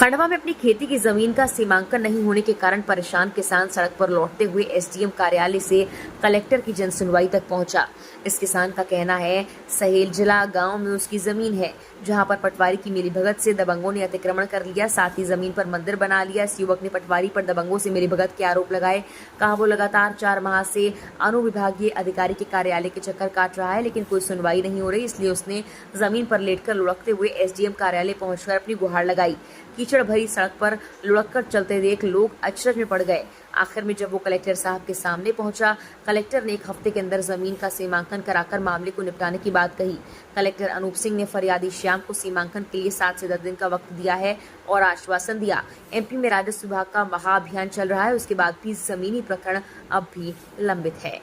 खंडवा में अपनी खेती की जमीन का सीमांकन नहीं होने के कारण परेशान किसान सड़क पर लौटते हुए एसडीएम कार्यालय से कलेक्टर की जनसुनवाई तक पहुंचा। इस किसान का कहना है सहेलजला गांव में उसकी जमीन है जहां पर पटवारी की मिलीभगत से दबंगों ने अतिक्रमण कर लिया, साथ ही जमीन पर मंदिर बना लिया। इस युवक ने पटवारी पर दबंगों से मिलीभगत के आरोप लगाए। कहा वो लगातार 4 माह से अनुविभागीय अधिकारी के कार्यालय के चक्कर काट रहा है लेकिन कोई सुनवाई नहीं हो रही, इसलिए उसने जमीन पर लेटकर लुढ़कते हुए एसडीएम कार्यालय पहुंचकर अपनी गुहार लगाई। कीचड़ भरी सड़क पर लुढ़ककर चलते देख लोग अचरज में पड़ गए। आखिर में जब वो कलेक्टर साहब के सामने पहुंचा, कलेक्टर ने 1 हफ्ते के अंदर जमीन का सीमांकन कराकर मामले को निपटाने की बात कही। कलेक्टर अनूप सिंह ने फरियादी श्याम को सीमांकन के लिए 7 से 10 दिन का वक्त दिया है और आश्वासन दिया। एमपी में राजस्व विभाग का महाअभियान चल रहा है, उसके बाद भी जमीनी प्रकरण अब भी लंबित है।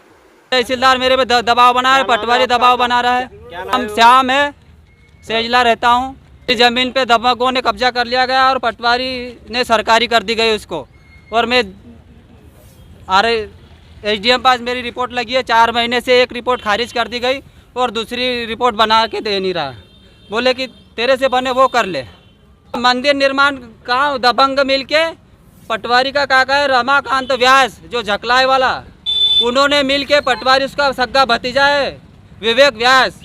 तहसीलदार मेरे पे दबाव बना है, पटवारी दबाव बना रहा है। हम श्याम है, सहेजला रहता हूँ। जमीन पे दबंगों ने कब्जा कर लिया गया और पटवारी ने सरकारी कर दी गई उसको। और मैं एसडीएम पास मेरी रिपोर्ट लगी है, 4 महीने से एक रिपोर्ट खारिज कर दी गई और दूसरी रिपोर्ट बना के दे नहीं रहा। बोले कि तेरे से बने वो कर ले। मंदिर निर्माण का दबंग मिलके पटवारी का काका है रमाकांत व्यास जो झकलाए वाला, उन्होंने मिलके पटवारी उसका सगा भतीजा है विवेक व्यास,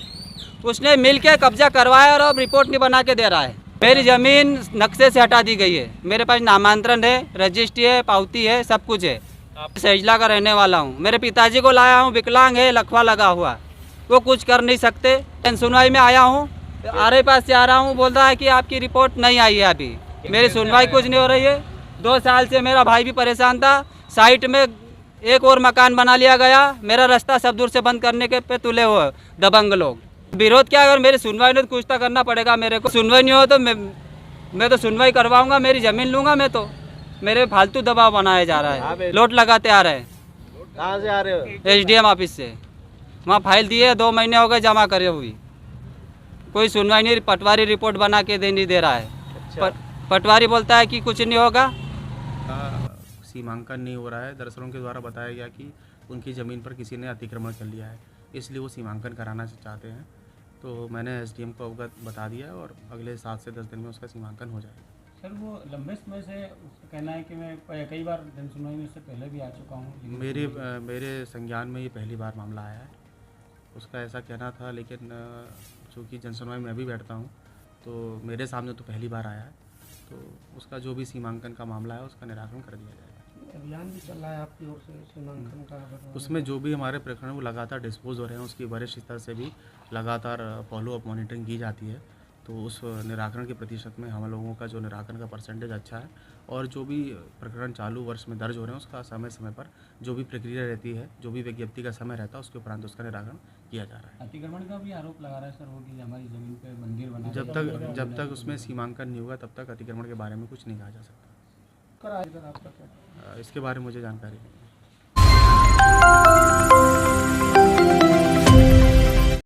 उसने मिलके कब्जा करवाया और अब रिपोर्ट नहीं बना के दे रहा है। मेरी ज़मीन नक्शे से हटा दी गई है। मेरे पास नामांतरण है, रजिस्ट्री है, पावती है, सब कुछ है। सहेजला का रहने वाला हूँ। मेरे पिताजी को लाया हूँ, विकलांग है, लकवा लगा हुआ, वो कुछ कर नहीं सकते। सुनवाई में आया हूँ, आरए पास से आ रहा हूँ, बोल रहा है कि आपकी रिपोर्ट नहीं आई है अभी। मेरी सुनवाई कुछ नहीं हो रही है। 2 साल से मेरा भाई भी परेशान था। साइट में एक और मकान बना लिया गया। मेरा रास्ता सब दूर से बंद करने के पे तुले हुए दबंग लोग। विरोध क्या है? अगर मेरी सुनवाई नहीं तो कुछ तो करना पड़ेगा मेरे को। सुनवाई नहीं हो तो मैं तो सुनवाई करवाऊंगा, मेरी ज़मीन लूँगा मैं तो। मेरे फालतू दबाव बनाया जा रहा है, लोट लगाते आ रहे हैं। कहाँ से आ रहे हो? एसडीएम ऑफिस से। वहाँ फाइल दिए 2 महीने हो गए जमा करे हुई, कोई सुनवाई नहीं। पटवारी रिपोर्ट बना के नहीं दे रहा है। अच्छा। पटवारी बोलता है कि कुछ नहीं होगा। सीमांकन नहीं हो रहा है। दरअसल उनके द्वारा बताया गया कि उनकी ज़मीन पर किसी ने अतिक्रमण कर लिया है, इसलिए वो सीमांकन कराना चाहते हैं। तो मैंने एसडीएम को अवगत बता दिया और अगले 7 से 10 दिन में उसका सीमांकन हो जाएगा। सर वो लंबे समय से उसका कहना है कि मैं कई बार जनसुनवाई में इससे पहले भी आ चुका हूँ। मेरे संज्ञान में ये पहली बार मामला आया है। उसका ऐसा कहना था, लेकिन चूँकि जनसुनवाई में मैं भी बैठता हूँ तो मेरे सामने तो पहली बार आया है। तो उसका जो भी सीमांकन का मामला है उसका निराकरण कर दिया जाएगा। अभियान भी चल रहा है आपकी ओर से सीमांकन का। उसमें जो भी हमारे प्रकरण वो लगातार डिस्पोज हो रहे हैं, उसकी वरिष्ठ स्तर से भी लगातार फॉलो अप मॉनिटरिंग की जाती है। तो उस निराकरण के प्रतिशत में हम लोगों का जो निराकरण का परसेंटेज अच्छा है और जो भी प्रकरण चालू वर्ष में दर्ज हो रहे हैं उसका समय समय पर जो भी प्रक्रिया रहती है, जो भी विज्ञप्ति का समय रहता है उसके उपरांत उसका निराकरण किया जा रहा है। अतिक्रमण का भी आरोप लगा रहा है सर वो कि हमारी ज़मीन पे मंदिर बना। जब तक उसमें सीमांकन नहीं होगा तब तक अतिक्रमण के बारे में कुछ नहीं कहा जा सकता। आपका क्या? इसके बारे में मुझे जानकारी नहीं है।